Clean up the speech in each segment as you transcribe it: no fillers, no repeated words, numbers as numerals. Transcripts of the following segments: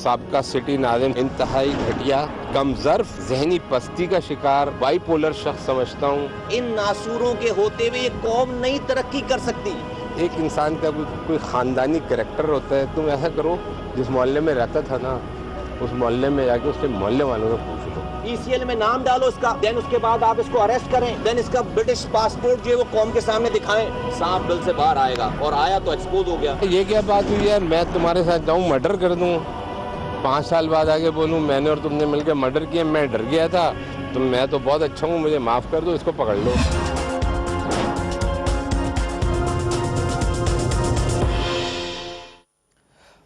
साबका सिटी नाज़िम इंतहाई घटिया, कमज़र्फ, ज़हनी पस्ती का शिकार, बाइपोलर शख्स समझता हूँ। इन नासूरों के होते हुए ये कौम नहीं तरक्की कर सकती। एक इंसान का कोई ख़ानदानी कैरेक्टर होता है। तुम ऐसा करो, जिस मोहल्ले में रहता था ना, उस मोहल्ले में जाके उसके मोहल्ले वालों से पूछ लो। ECL में नाम डालो इसका, देन उसके बाद आप इसको अरेस्ट करें, देन इसका ब्रिटिश पासपोर्ट जो है वो कौम के सामने दिखाएं, सांप बिल से बाहर आएगा। और आया तो एक्सपोज हो गया। ये क्या बात हुई यार, मैं तुम्हारे साथ जाऊँ मर्डर कर दूँ, 5 साल बाद आगे बोलूँ मैंने और तुमने मिलकर मर्डर किया, मैं डर गया था, तो मैं तो बहुत अच्छा हूँ, मुझे माफ़ कर दो, इसको पकड़ लो।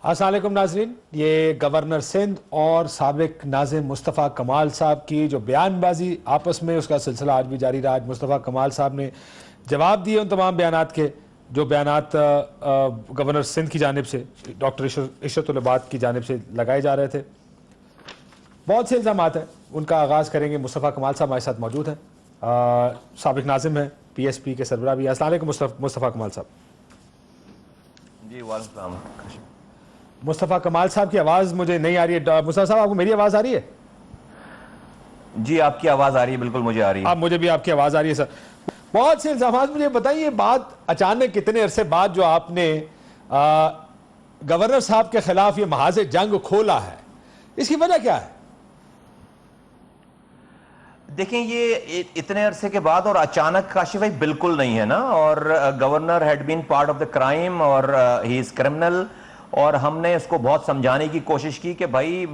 अस्सलाम वालेकुम नाज़रीन, ये गवर्नर सिंध और साबिक नाज़िम मुस्तफ़ा कमाल साहब की जो बयानबाजी आपस में, उसका सिलसिला आज भी जारी रहा। आज मुस्तफ़ा कमाल साहब ने जवाब दिए उन तमाम बयानात के जो बयानात गवर्नर सिंध की जानिब से, डॉक्टर इशरतुल इबाद की जानिब से लगाए जा रहे थे। बहुत से इल्ज़ामात हैं, उनका आगाज़ करेंगे। मुस्तफ़ा कमाल साहब हमारे साथ मौजूद हैं, साबिक नाज़िम हैं, PSP के सरबराह भी। अस्सलाम वालेकुम मुस्तफ़ा कमाल साहब। जी वालेकुम सलाम। मुस्तफ़ा कमाल साहब की आवाज़ मुझे नहीं आ रही है। मुस्तफ़ा साहब, आपको मेरी आवाज़ आ रही है? जी आपकी आवाज़ आ रही है, बिल्कुल मुझे आ रही है। अब मुझे भी आपकी आवाज़ आ रही है सर। बहुत से इल्ज़ामात, मुझे बताइए, बात अचानक कितने अरसे बाद जो आपने गवर्नर साहब के खिलाफ ये महाज़ जंग खोला है, इसकी वजह क्या है? देखें, ये इतने अरसे के बाद और अचानक काशिफ भाई बिल्कुल नहीं है ना। और governor had been part of the crime और ही इज क्रिमिनल। और हमने इसको बहुत समझाने की कोशिश की कि भाई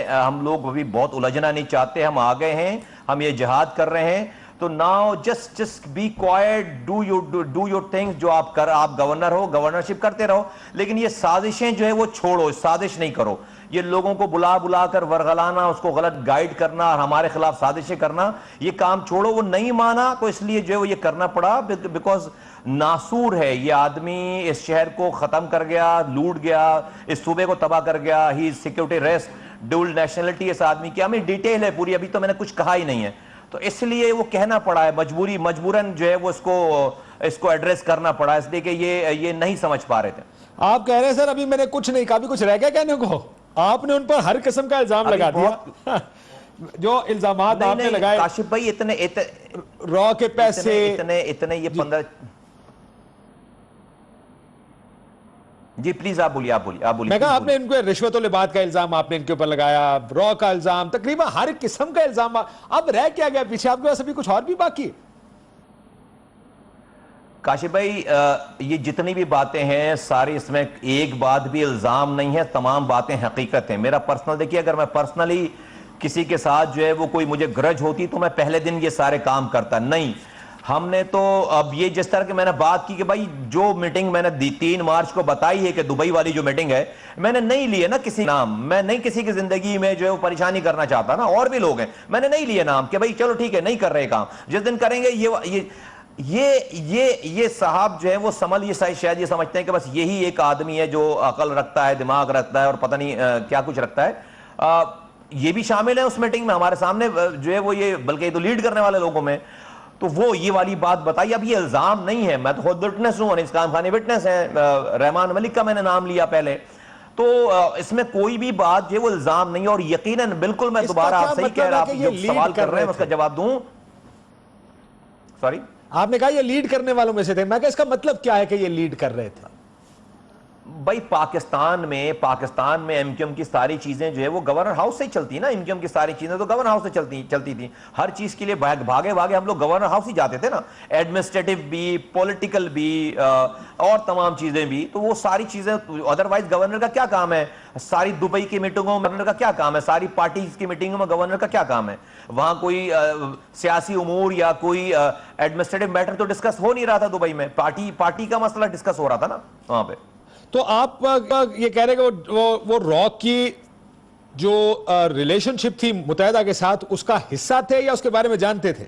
हम लोग अभी बहुत उलझना नहीं चाहते, हम आ गए हैं, हम ये जिहाद कर रहे हैं, तो now just be quite, do your things. जो आप गवर्नर हो, गवर्नरशिप करते रहो, लेकिन ये साजिशें जो है वो छोड़ो, साजिश नहीं करो। ये लोगों को बुला कर वरगलाना, उसको गलत गाइड करना और हमारे खिलाफ साजिशें करना, ये काम छोड़ो। वो नहीं माना तो इसलिए जो है वो ये करना पड़ा, बिकॉज नासूर है ये आदमी, इस शहर को खत्म कर गया, लूट गया, इस सूबे को तबाह कर गया। ही सिक्योरिटी रेस्ट, डुअल नेशनलिटी इस आदमी की हमें डिटेल है पूरी, अभी तो मैंने कुछ कहा ही नहीं है, तो इसलिए वो कहना पड़ा है, मजबूरन जो है वो इसको एड्रेस करना पड़ा, इसलिए कि ये नहीं समझ पा रहे थे। आप कह रहे हैं सर अभी मैंने कुछ नहीं कहा, अभी कुछ रह गया कहने को? आपने उन पर हर किस्म का इल्जाम लगा दिया। जो इल्जामात आपने लगाए, काशिफ भाई, इतने रॉ के पैसे, इतने ये 15। जी प्लीज आप बोलिए। मैं कहा आपने इनको रिश्वत-उल-इबाद का इल्जाम आपने इनके ऊपर लगाया, रॉ का इल्जाम, तकरीबन हर किस्म का इल्जाम। अब रह क्या गया पीछे? आपके पास अभी कुछ और भी बाकी है? काशिफ भाई, ये जितनी भी बातें हैं सारी, इसमें एक बात भी इल्जाम नहीं है, तमाम बातें हकीकत हैं। मेरा पर्सनल देखिए, अगर मैं पर्सनली किसी के साथ जो है वो कोई मुझे ग्रज होती तो मैं पहले दिन ये सारे काम करता नहीं। हमने तो अब ये जिस तरह की मैंने बात की कि भाई जो मीटिंग मैंने 3 मार्च को बताई है कि दुबई वाली जो मीटिंग है, मैंने नहीं लिए ना किसी नाम, मैं नहीं किसी की जिंदगी में जो है वो परेशानी करना चाहता ना, और भी लोग हैं, मैंने नहीं लिए नाम कि भाई चलो ठीक है नहीं कर रहे काम, जिस दिन करेंगे ये साहब जो है वो ये शायद ये समझते हैं कि बस यही एक आदमी है जो अकल रखता है, दिमाग रखता है और पता नहीं क्या कुछ रखता है। ये भी शामिल है उस मीटिंग में, हमारे सामने जो है वो ये, बल्कि तो लीड करने वाले लोगों में, तो वो ये वाली बात बताई। अब ये इल्जाम नहीं है, मैं तो खुद विटनेस हूं, अनीस खान खानी विटनेस है, रहमान मलिक का मैंने नाम लिया पहले, तो इसमें कोई भी बात जो वो इल्जाम नहीं है। और यकीनन बिल्कुल मैं दोबारा आप सही कह रहे, आप जो सवाल कर रहे हैं उसका जवाब दूं। सॉरी, आपने कहा ये लीड करने वालों में से थे, मैं कहा इसका मतलब क्या है कि ये लीड कर रहे थे? भाई पाकिस्तान में एमक्यूएम की सारी चीजें जो है वो गवर्नर हाउस से ही चलती है ना। एमक्यूएम की सारी चीजें तो गवर्नर हाउस से चलती थी। हर चीज के लिए भागे हम लोग गवर्नर हाउस ही जाते थे ना, एडमिनिस्ट्रेटिव भी, पॉलिटिकल भी और तमाम चीजें भी। तो वो सारी चीजें, अदरवाइज गवर्नर का क्या काम है? सारी दुबई की मीटिंगों में गवर्नर का क्या काम है? सारी पार्टीज की मीटिंगों में गवर्नर का क्या काम है? वहां कोई सियासी उमूर या कोई एडमिनिस्ट्रेटिव मैटर तो डिस्कस हो नहीं रहा था दुबई में, पार्टी का मसला डिस्कस हो रहा था ना वहां पे। तो आप ये कह रहे हैं कि वो रॉक की जो रिलेशनशिप थी मुत्तहिदा के साथ, उसका हिस्सा थे या उसके बारे में जानते थे?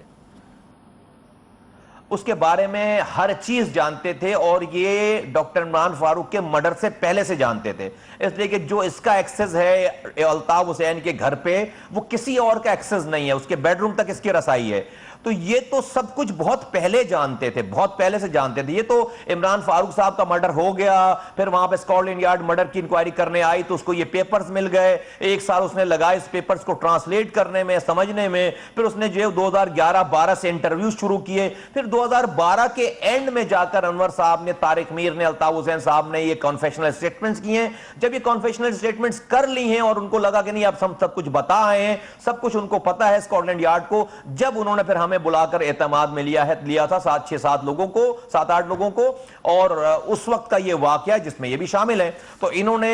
उसके बारे में हर चीज जानते थे और ये डॉक्टर इमरान फारूक के मर्डर से पहले से जानते थे। इसलिए कि जो इसका एक्सेस है अल्ताफ हुसैन के घर पे, वो किसी और का एक्सेस नहीं है, उसके बेडरूम तक इसकी रसाई है। तो ये तो सब कुछ बहुत पहले जानते थे, बहुत पहले से जानते थे। ये तो इमरान फारूक साहब का मर्डर हो गया, फिर वहां पे स्कॉटलैंड यार्ड मर्डर की इंक्वायरी करने आई तो उसको ये पेपर्स मिल गए, 1 साल उसने लगाया इस पेपर्स को ट्रांसलेट करने में, समझने में। फिर उसने जो 2011-12 से इंटरव्यू शुरू किए, फिर 2012 के एंड में जाकर अनवर साहब ने, तारिक मीर ने, अल्ताफ हुसैन साहब ने ये कॉन्फेशनल स्टेटमेंट्स किए। जब ये कॉन्फेशनल स्टेटमेंट्स कर ली हैं और उनको लगा कि नहीं अब हम सब कुछ बता आए हैं, सब कुछ उनको पता है स्कॉटलैंड यार्ड को, जब उन्होंने फिर हमें बुलाकर एतमाद में लिया था 7-6-7 लोगों को, 7-8 लोगों को, और उस वक्त का ये वाकया जिसमें ये भी शामिल है। तो इन्होंने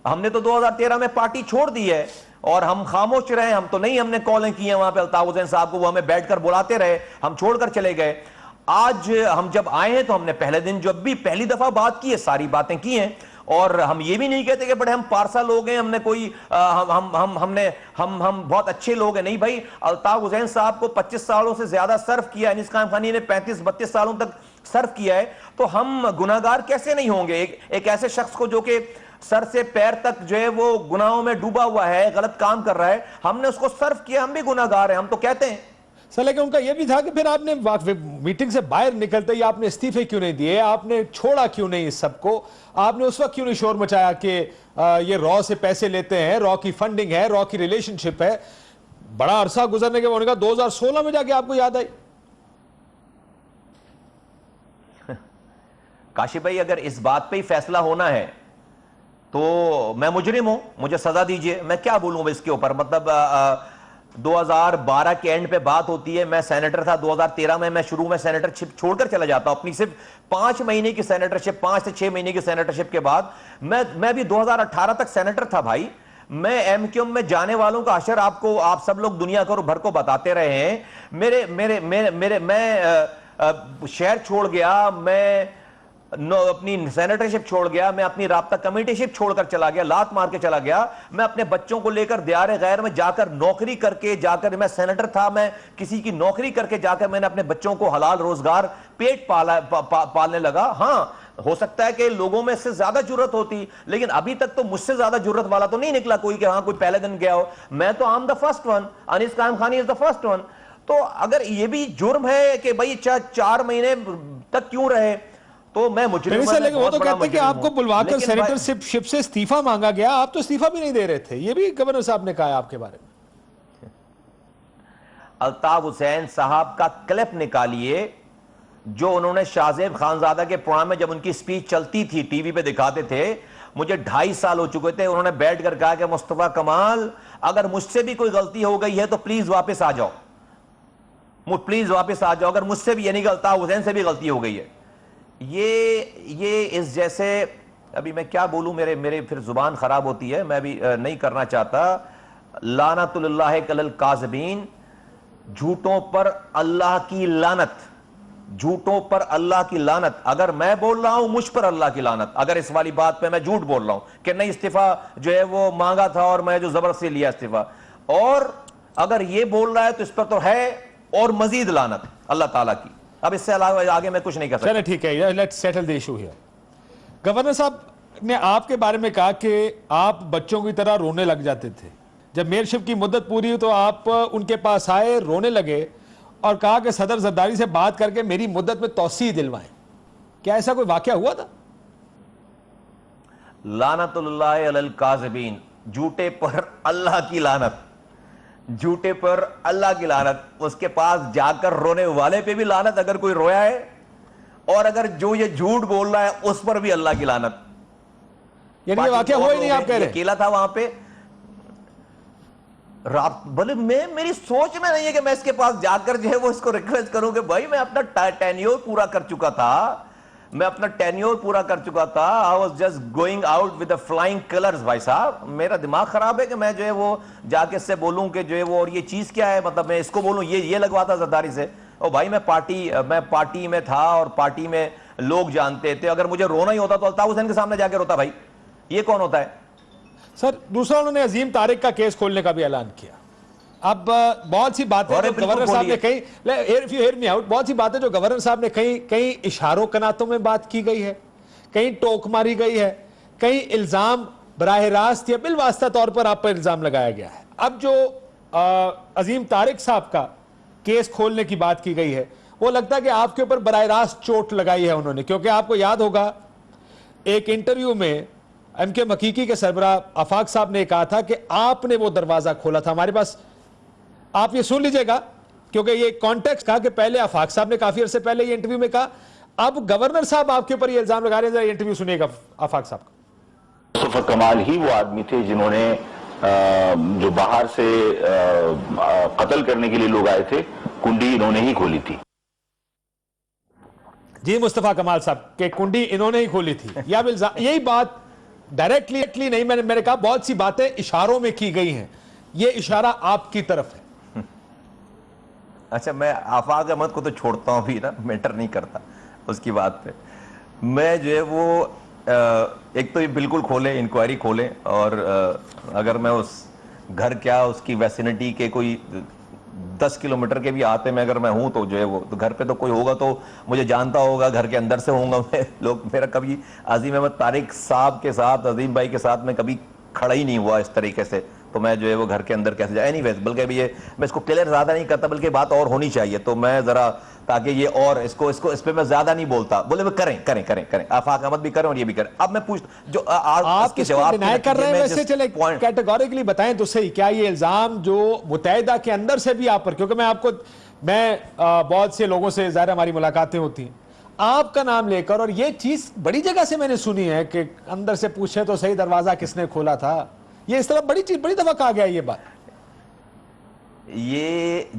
हमने तो 2013 में पार्टी छोड़ दी है और हम खामोश रहे, हम तो नहीं, हमने कॉलें की हैं वहां पे अल्ताफ हुसैन साहब को, वो हमें बैठकर बुलाते रहे, हम छोड़कर चले गए। आज हम जब आए हैं तो हमने पहले दिन जब भी पहली दफा बात की है, सारी बातें की हैं, और हम ये भी नहीं कहते कि बड़े हम पारसा लोग हैं, हमने कोई हम बहुत अच्छे लोग हैं, नहीं भाई। अल्ताफ हुसैन साहब को 25 सालों से ज्यादा सर्व किया, अनीस खान खानी ने 35-32 सालों तक सर्व किया है, तो हम गुनाहगार कैसे नहीं होंगे? एक ऐसे शख्स को जो कि सर से पैर तक जो है वो गुनाहों में डूबा हुआ है, गलत काम कर रहा है, हमने उसको सर्व किया, हम भी गुनाहगार हैं, हम तो कहते हैं। सर लेकिन उनका यह भी था कि फिर आपने मीटिंग से बाहर निकलते ही आपने इस्तीफे क्यों नहीं दिए, आपने छोड़ा क्यों नहीं इस सबको, आपने उस वक्त क्यों नहीं शोर मचाया कि ये रॉ से पैसे लेते हैं, रॉ की फंडिंग है, रॉ की रिलेशनशिप है? बड़ा अरसा गुजरने के बाद उन्होंने कहा 2016 में जाके आपको याद आई। काशिफ भाई, अगर इस बात पे ही फैसला होना है तो मैं मुजरिम हूं, मुझे सजा दीजिए, मैं क्या बोलूं इसके ऊपर। मतलब 2012 के एंड पे बात होती है, मैं सेनेटर था 2013 में, मैं शुरू में सेनेटरशिप छोड़कर चला जाता हूं अपनी, सिर्फ 5 महीने की सेनेटरशिप, 5 से 6 महीने की सेनेटरशिप के बाद मैं भी 2018 तक सेनेटर था भाई। मैं एमक्यूएम में जाने वालों का अशर आपको, आप सब लोग दुनिया भर को बताते रहे हैं। मैं शहर छोड़ गया, मैं अपनी सेनेटरशिप छोड़ गया, मैं अपनी राब्ता कमेटीशिप छोड़कर चला गया, लात मार के चला गया, मैं अपने बच्चों को लेकर दियारे गैर में जाकर नौकरी करके, जाकर मैं सेनेटर था, मैं किसी की नौकरी करके जाकर मैंने अपने बच्चों को हलाल रोजगार पेट पालने लगा। हाँ, हो सकता है कि लोगों में इससे ज्यादा जरूरत होती, लेकिन अभी तक तो मुझसे ज्यादा जरूरत वाला तो नहीं निकला कोई कि हाँ कोई पहले दिन गया हो। मैं तो I am the first one, Anees Khan खानी इज द फर्स्ट वन। तो अगर ये भी जुर्म है कि भाई 4 महीने तक क्यों रहे, तो मैं मुजरिम हूं। लेकिन वो तो कहते हैं कि आपको बुलवाकर सेनेटरशिप से इस्तीफा मांगा गया, आप तो इस्तीफा भी नहीं दे रहे थे, ये भी गवर्नर साहब ने कहा आपके बारे में। अल्ताफ हुसैन साहब का क्लिप निकालिए जो उन्होंने शाहजेब खानजादा के प्रोग्राम में, जब उनकी स्पीच चलती थी टीवी पे दिखाते थे, मुझे 2.5 साल हो चुके थे, उन्होंने बैठकर कहा कि मुस्तफा कमाल, अगर मुझसे भी कोई गलती हो गई है तो प्लीज वापस आ जाओ, प्लीज वापस आ जाओ, अगर मुझसे भी, यानी कि अल्ताफ हुसैन से भी गलती हो गई है। ये इस जैसे, अभी मैं क्या बोलूं, मेरे फिर जुबान खराब होती है, मैं भी नहीं करना चाहता। लानतुल्लाह कलल काज़िबीन, झूठों पर अल्लाह की लानत, झूठों पर अल्लाह की लानत। अगर मैं बोल रहा हूं मुझ पर अल्लाह की लानत, अगर इस वाली बात पे मैं झूठ बोल रहा हूं कि नहीं इस्तीफा जो है वो मांगा था और मैं जो जबरदस्ती लिया इस्तीफा, और अगर ये बोल रहा है तो इस पर तो है और मजीद लानत अल्लाह ताला की। अब इससे अलावा आगे मैं कुछ नहीं कर सकता। चलिए ठीक है, let's settle the issue here. Governor साहब ने आपके बारे में कहा कि आप बच्चों की तरह रोने लग जाते थे, जब मेयरशिप की मुद्दत पूरी हुई तो आप उनके पास आए, रोने लगे और कहा कि सदर जरदारी से बात करके मेरी मुद्दत में तौसीह दिलवाएं। क्या ऐसा कोई वाकया हुआ था? लानतुल्लाह अलल काज़िबीन, झूठे पर अल्लाह की लानत, झूठे पर अल्लाह की लानत। उसके पास जाकर रोने वाले पे भी लानत अगर कोई रोया है, और अगर जो ये झूठ बोल रहा है उस पर भी अल्लाह की लानत। यानी ये वाकया हुआ ही नहीं, आप कह रहे? अकेला था वहां पे, बोले मेरी सोच में नहीं है कि मैं इसके पास जाकर जो है वो इसको रिक्वेस्ट करूं कि भाई मैं अपना टेन्योर पूरा कर चुका था, मैं अपना टेन्योर पूरा कर चुका था। I was just going out with the flying colours. भाई साहब, मेरा दिमाग खराब है कि मैं जो है वो जाके इससे बोलूं कि जो है वो, और ये चीज क्या है, मतलब मैं इसको बोलूं ये लगवाता जरदारी से। और भाई मैं पार्टी में था और पार्टी में लोग जानते थे, अगर मुझे रोना ही होता तो अल्ताफ हुसैन के सामने जाके रोता। भाई ये कौन होता है? सर दूसरा, उन्होंने अजीम तारिक का केस खोलने का भी ऐलान किया। अब बहुत सी बातें जो गवर्नर साहब ने कही, हियर मी आउट, बहुत सी बातें जो गवर्नर साहब ने कहीं इशारों कनातों में बात की गई है, कहीं टोक मारी गई है, कहीं इल्जाम बराह रास्त या बिलवास्ता तौर पर आप पर इल्जाम लगाया गया है। अब जो अजीम तारिक साहब का केस खोलने की बात की गई है, वो लगता है कि आपके ऊपर बराह रास्त चोट लगाई है उन्होंने, क्योंकि आपको याद होगा एक इंटरव्यू में एमके हकीकी के सरबराह आफाक साहब ने कहा था कि आपने वो दरवाजा खोला था। हमारे पास आप ये सुन लीजिएगा, क्योंकि ये कॉन्टेक्स्ट कहा कि पहले आफाक साहब ने काफी अरसे पहले ये इंटरव्यू में कहा, अब गवर्नर साहब आपके ऊपर ये इल्जाम लगा रहे हैं। इंटरव्यू सुनिएगा आफाक साहब का। मुस्तफा कमाल ही वो आदमी थे जिन्होंने जो बाहर से कत्ल करने के लिए लोग आए थे, कुंडी इन्होंने ही खोली थी। जी, मुस्तफा कमाल साहब के कुंडी इन्होंने ही खोली थी, या यही बात डायरेक्टली नहीं, मैंने कहा बहुत सी बातें इशारों में की गई हैं, ये इशारा आपकी तरफ है। अच्छा, मैं आफाक अहमद को तो छोड़ता हूं भी ना, मैटर नहीं करता उसकी बात पे। मैं जो है वो एक तो ये बिल्कुल खोले, इंक्वायरी खोले, और अगर मैं उस घर क्या उसकी वैसिनिटी के कोई 10 किलोमीटर के भी आते में अगर मैं हूं तो जो है वो तो घर पे तो कोई होगा तो मुझे जानता होगा, घर के अंदर से होऊंगा मैं। लोग मेरा कभी अजीम अहमद तारिक साहब के साथ, अजीम भाई के साथ में कभी खड़ा ही नहीं हुआ इस तरीके से, तो मैं जो है वो घर के अंदर कैसे जाए। एनीवेज, बल्कि अभी ये मैं इसको क्लियर ज्यादा नहीं करता, बल्कि बात और होनी चाहिए, तो मैं जरा ताकि ये और इसको इस पे मैं ज्यादा नहीं बोलता, बोले वो करें आफाक अहमद भी करें और ये भी करें। अब मैं पूछ जो आप इसके जवाब डिनाई कर रहे हैं, वैसे चले कैटेगोरिकली बताएं तो सही, क्या ये इल्जाम जो मुत्तहिदा के अंदर से भी आप पर, क्योंकि मैं बहुत से लोगों से ज़ाहिर हमारी मुलाकातें होती हैं, आपका नाम लेकर, और ये चीज बड़ी जगह से मैंने सुनी है कि अंदर से पूछे तो सही दरवाजा किसने खोला था, ये इस तरह बड़ी दफा कहा गया ये बात। ये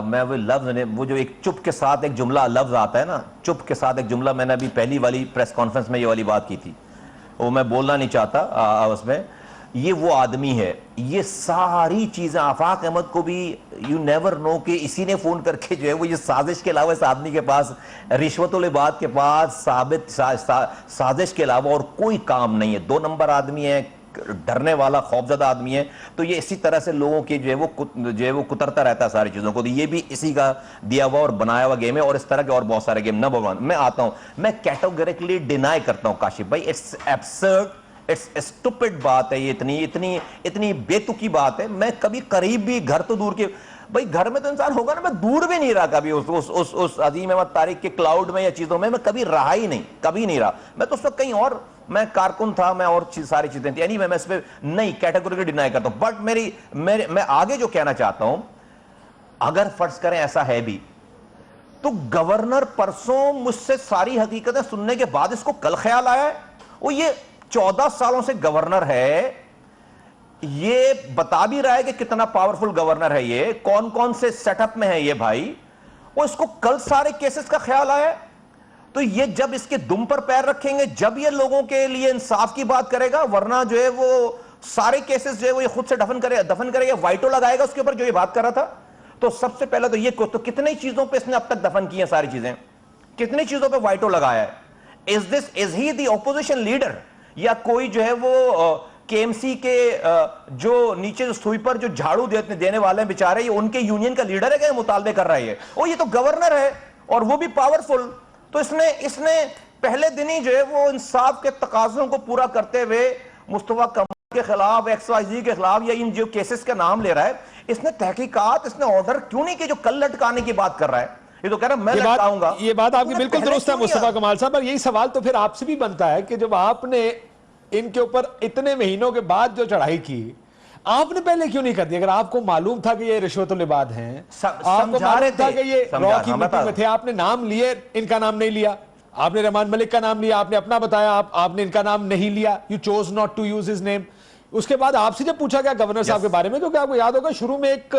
मैं वो लफ्ज ने, वो जो एक चुप के साथ एक जुमला लफ्ज आता है ना, चुप के साथ एक जुमला, मैंने अभी पहली वाली प्रेस कॉन्फ्रेंस में ये वाली बात की थी, वो मैं बोलना नहीं चाहता उसमें। ये वो आदमी है, ये सारी चीजें आफाक अहमद को भी यू नेवर नो कि इसी ने फोन करके जो है वो ये साजिश के अलावा इस आदमी के पास रिश्वत-उल-इबाद के पास साबित साजिश के अलावा और कोई काम नहीं है। 2 नंबर आदमी है, डरने वाला खौफजदा आदमी है। तो ये इसी तरह से लोगों की जो है वो कुतरता रहता है सारी चीजों को। तो ये भी इसी का दिया हुआ और बनाया हुआ गेम है, और इस तरह के और बहुत सारे गेम। नंबर 1 मैं आता हूं, मैं कैटेगोरिकली डिनाई करता हूं काशिफ भाई, इट्स एब्सर्ड, इट्स स्टूपिड बात है ये, इतनी बेतुकी बात है। मैं कभी करीब भी, घर तो दूर के भाई, घर में तो इंसान होगा ना, मैं दूर भी नहीं रहा कभी उस अजीम अहमद तारिक के क्लाउड में या चीजों में, मैं कभी रहा ही नहीं, कभी नहीं रहा। मैं तो उस वक्त कहीं और, मैं कारकुन था, मैं और सारी चीजें थी। मैं इस पे नहीं कैटेगोरी डिनाई करता हूं, बट मैं आगे जो कहना चाहता हूं, अगर फर्ज करें ऐसा है भी, तो गवर्नर परसों मुझसे सारी हकीकतें सुनने के बाद इसको कल ख्याल आया है। वो ये 14 सालों से गवर्नर है, ये बता भी रहा है कि कितना पावरफुल गवर्नर है ये, कौन कौन से सेटअप में है ये भाई, वो इसको कल सारे केसेस का ख्याल आया। तो ये जब इसके दुम पर पैर रखेंगे, जब ये लोगों के लिए इंसाफ की बात करेगा, वरना जो है वो सारे केसेस जो है वो ये खुद से दफन करेगा, वाइटो लगाएगा उसके ऊपर जो ये बात कर रहा था। तो सबसे पहले तो ये तो कितनी चीजों पे इसने अब तक दफन की है सारी चीजें, कितनी चीजों पे वाइटो लगाया है। Is he the opposition leader, या कोई जो है वो केएमसी के जो नीचे जो स्वीपर जो झाड़ू देने वाले हैं बेचारे, ये उनके यूनियन का लीडर है, क्या मुतालबे कर रहा है ये तो गवर्नर है और वो भी पावरफुल। तो इसने पहले दिन ही जो है वो इंसाफ के तकाजों को पूरा करते हुए मुस्तफा कमाल के खिलाफ, XYZ के खिलाफ, या इन जो केसेस का नाम ले रहा है, इसने तहकीकात, इसने ऑर्डर क्यों नहीं कि जो कल लटकाने की बात कर रहा है। ये तो कह रहा है मैं लटकाऊंगा। ये बात आपकी बिल्कुल दुरुस्त है मुस्तफा कमाल साहब, और यही सवाल तो फिर आपसे भी बनता है कि जब आपने इनके ऊपर इतने महीनों के बाद जो चढ़ाई की, आपने पहले क्यों नहीं कर दिया? अगर आपको मालूम था कि ये रिश्वत-उल-इबाद हैं, आपको मालूम था कि ये रॉ की मिट्टी में थे, आपने नाम लिए, इनका नाम नहीं लिया। आपने रहमान मलिक का नाम लिया, आपने अपना बताया, आपने इनका नाम नहीं लिया, you chose not to use his name. उसके बाद आपसे जब पूछा गया गवर्नर साहब के बारे में, क्योंकि आपको याद होगा शुरू में एक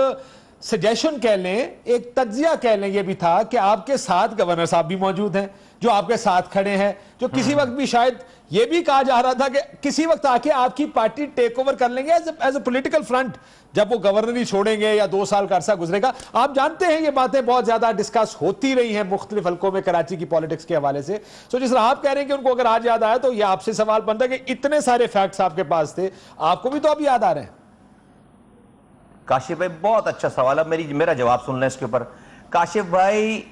सजेशन कह लें, एक तज्जिया कह लें, ये भी था कि आपके साथ गवर्नर साहब भी मौजूद हैं, जो आपके साथ खड़े हैं, जो किसी वक्त भी शायद ये भी कहा जा रहा था कि किसी वक्त आके आपकी पार्टी टेक ओवर कर लेंगे एज ए पॉलिटिकल फ्रंट, जब वो गवर्नर ही छोड़ेंगे या 2 साल का अरसा गुजरेगा। आप जानते हैं ये बातें बहुत ज्यादा डिस्कस होती रही हैं मुख्तलिफ हल्कों में कराची की पॉलिटिक्स के हवाले से। सो जिस तरह आप कह रहे हैं कि उनको अगर आज याद आया, तो ये आपसे सवाल बनता है कि इतने सारे फैक्ट्स आपके पास थे, आपको भी तो अब याद आ रहे हैं। काशिफ भाई बहुत अच्छा सवाल है, मेरा जवाब सुन लें इसके ऊपर। काशिफ भाई,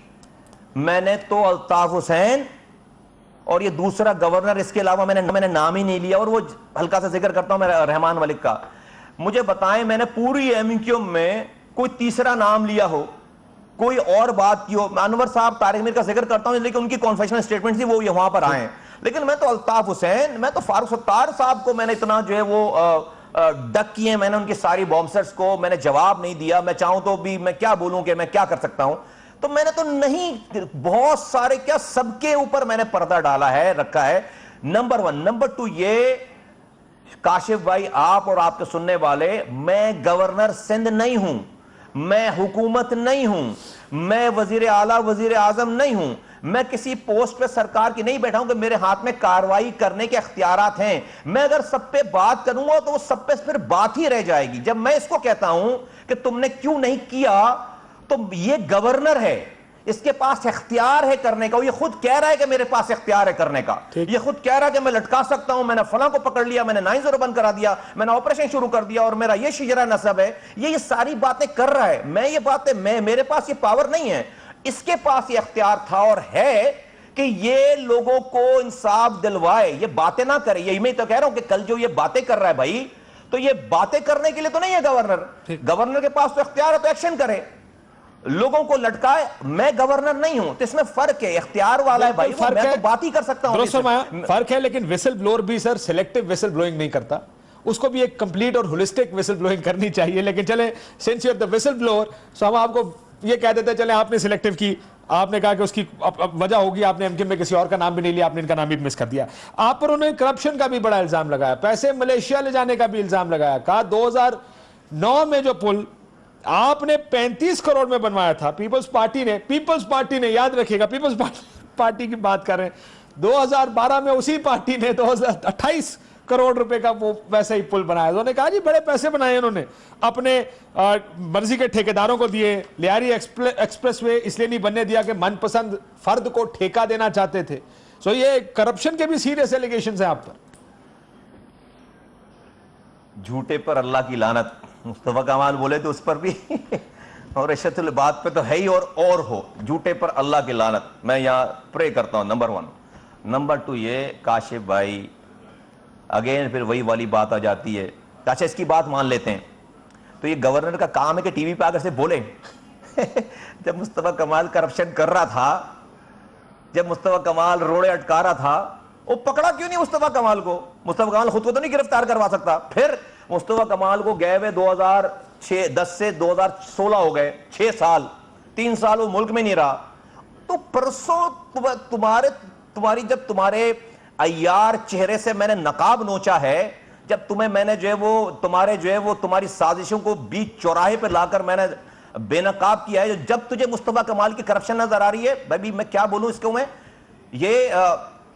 मैंने तो अल्ताफ हुसैन और ये दूसरा गवर्नर, इसके अलावा मैंने नाम ही नहीं लिया, और वो हल्का सा जिक्र करता हूं मैं रहमान मलिक का। मुझे बताएं, मैंने पूरी एमक्यूएम में कोई तीसरा नाम लिया हो कोई और बात की हो। अनवर साहब, तारिक मीर का जिक्र करता हूं लेकिन उनकी कॉन्फेशनल स्टेटमेंट थी, वो वहां पर आए हैं। लेकिन मैं तो अल्ताफ हुसैन, मैं तो फारूक सत्तार साहब को मैंने इतना जो है वो डक किए, मैंने उनकी सारी बॉम्बर्स को मैंने जवाब नहीं दिया। मैं चाहूं तो भी मैं क्या बोलूं कि मैं क्या कर सकता हूं, तो मैंने तो नहीं, बहुत सारे क्या सबके ऊपर मैंने पर्दा डाला है, रखा है। नंबर 1। नंबर 2, ये काशिफ भाई, आप और आपके सुनने वाले, मैं गवर्नर सिंध नहीं हूं, मैं हुकूमत नहीं हूं, मैं वजीर आला वजीर आजम नहीं हूं, मैं किसी पोस्ट पे सरकार की नहीं बैठा हूं कि मेरे हाथ में कार्रवाई करने के अख्तियारात हैं। मैं अगर सब पे बात करूंगा तो वो सब पे फिर बात ही रह जाएगी। जब मैं इसको कहता हूं कि तुमने क्यों नहीं किया, तो ये गवर्नर है, इसके पास इख्तियार है करने का। ये खुद कह रहा है कि मेरे पास इख्तियार है करने का। ये खुद कह रहा है कि मैं लटका सकता हूं, मैंने फलां को पकड़ लिया, मैंने 9-0 बंद करा दिया, मैंने ऑपरेशन शुरू कर दिया और मेरा ये शिजरा नसब है। ये सारी बातें कर रहा है। मैं ये बातें, मेरे पास ये पावर नहीं है, इसके पास ये इख्तियार था और है कि ये लोगों को इंसाफ दिलवाए, ये बातें ना करे। यही मैं तो कह रहा हूं कि कल जो ये बातें कर रहा है भाई, तो ये बातें करने के लिए तो नहीं है गवर्नर। गवर्नर के पास तो इख्तियार है, तो एक्शन करे, लोगों को लटकाए। मैं गवर्नर नहीं हूं, तो इसमें फर्क है, इख्तियार वाला है भाई, मैं तो बात ही कर सकता हूं। फर्क है, लेकिन विसल ब्लोअर भी सर सिलेक्टिव विसल ब्लोइंग नहीं करता, उसको भी एक कंप्लीट और होलिस्टिक विसल ब्लोइंग करनी चाहिए। लेकिन चले, since you are the whistle blower, so हम आपको ये कह देते हैं, चले आपने सिलेक्टिव की, आपने कहा कि उसकी वजह होगी, आपने एमके में किसी और का नाम भी नहीं लिया, आपने इनका नाम भी मिस कर दिया। आप पर उन्होंने करप्शन का भी बड़ा इल्जाम लगाया, पैसे मलेशिया ले जाने का भी इल्जाम लगाया। कहा 2009 में जो पुल आपने 35 करोड़ में बनवाया था, पीपल्स पार्टी ने याद रखिएगा, पीपल्स पार्टी की बात कर रहे हैं, 2012 में उसी पार्टी ने 28 करोड़ रुपए का वो वैसे ही पुल बनाया। उन्होंने कहा जी बड़े पैसे बनाए उन्होंने, अपने मर्जी के ठेकेदारों को दिए। लियारी एक्सप्रेसवे इसलिए नहीं बनने दिया कि मनपसंद फर्द को ठेका देना चाहते थे। सो ये करप्शन के भी सीरियस एलिगेशंस हैं आप पर। झूठे पर अल्लाह की लानत, मुस्तफा कमाल बोले तो उस पर भी और इश्शतुल बात पे तो है ही, और हो, झूठे पर अल्लाह की लानत। मैं यहां प्रे करता हूं, नंबर 1। नंबर 2, ये काशिफ भाई अगेन फिर वही वाली बात आ जाती है। अच्छा, इसकी बात मान लेते हैं, तो ये गवर्नर का काम है कि टीवी पे आकर से बोले जब मुस्तफा कमाल करप्शन कर रहा था, जब मुस्तफा कमाल रोड़े अटका रहा था, वो पकड़ा क्यों नहीं मुस्तफा कमाल को? मुस्तफा कमाल खुद को तो नहीं गिरफ्तार करवा सकता। फिर मुस्तफा कमाल को गए हुए 2010 से 2016 हो गए, 6 साल, 3 साल वो मुल्क में नहीं रहा। तो परसों जब तुम्हारे अय्यार चेहरे से मैंने नकाब नोचा है, जब तुम्हें मैंने जो है वो तुम्हारी साजिशों को बीच चौराहे पर लाकर मैंने बेनकाब किया है, जब तुझे मुस्तफा कमाल की करप्शन नजर आ रही है, भाई मैं क्या बोलूं इसको मैं, ये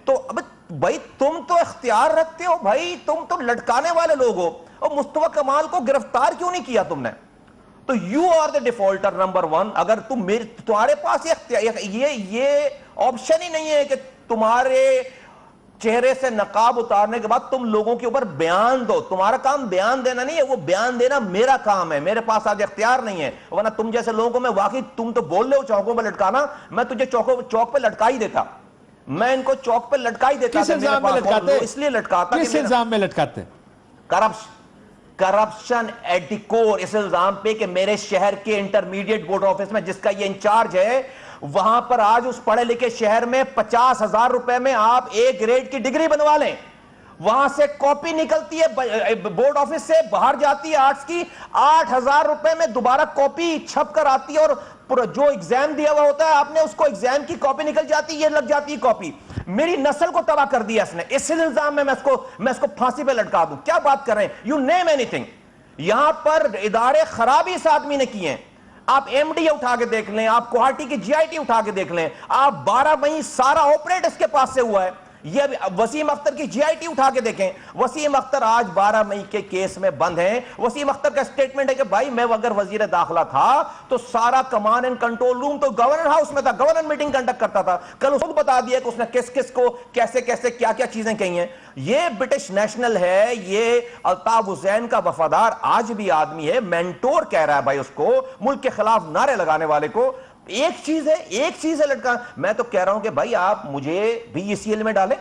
तो अब भाई तुम तो इख्तियार रखते हो भाई, तुम तो लटकाने वाले लोग हो, और मुस्तफा कमाल को गिरफ्तार क्यों नहीं किया तुमने? तो you are the defaulter number 1। अगर तुम्हारे पास ये ऑप्शन ही नहीं है कि तुम्हारे चेहरे से नकाब उतारने के बाद तुम लोगों के ऊपर बयान दो। तुम्हारा काम बयान देना नहीं है, वो बयान देना मेरा काम है, मेरे पास आज इख्तियार नहीं है। वरना तुम जैसे लोगों को मैं वाकई, तुम तो बोल रहे हो चौकों पर लटकाना, मैं तुझे चौक पे लटका ही देता, मैं इनको चौक पे लटका ही देता। किस इल्जाम में लटकाते? इसलिए लटकाता, किस इल्जाम में लटकाते? करप्शन एट द कोर, इस इल्जाम पे कि मेरे शहर के इंटरमीडिएट बोर्ड ऑफिस में जिसका ये इंचार्ज है, वहां पर आज उस पढ़े लिखे शहर में 50,000 रुपए में आप A ग्रेड की डिग्री बनवा लें, वहां से कॉपी निकलती है बोर्ड ऑफिस से, बाहर जाती है आर्ट्स की, 8,000 रुपए में दोबारा कॉपी छप कर आती है, और जो एग्जाम दिया हुआ होता है आपने, उसको एग्जाम की कॉपी निकल जाती है, ये लग जाती है कॉपी। मेरी नस्ल को तबाह कर दिया इसने, इस इल्जाम में मैं इसको फांसी पे लटका दूं। क्या बात कर रहे हैं? You name anything. यहां पर इदारे खराबी इस आदमी ने किए हैं। आप एमडी उठा के देख लें, आप गुवाहाटी की जीआईटी उठा के देख लें, आप 12 मई सारा ऑपरेट इसके पास से हुआ है। ये वसीम अख्तर की जीआईटी उठा के देखें, वसीम अख्तर आज 12 मई के केस में बंद हैं। वसीम अख्तर का स्टेटमेंट है कि भाई मैं अगर वजीर दाखिला था तो सारा कमांड एंड कंट्रोल रूम तो गवर्नर हाउस में था, गवर्नर मीटिंग कंडक्ट करता था। कल उसको बता दिया कि उसने किस किस को कैसे कैसे क्या क्या चीजें कही हैं। ये ब्रिटिश नेशनल है, ये अल्ताफ हुसैन का वफादार आज भी आदमी है, मेंटोर कह रहा है भाई उसको, मुल्क के खिलाफ नारे लगाने वाले को। एक चीज है लड़का, मैं तो कह रहा हूं कि भाई आप मुझे भी ईसीएल में डालें,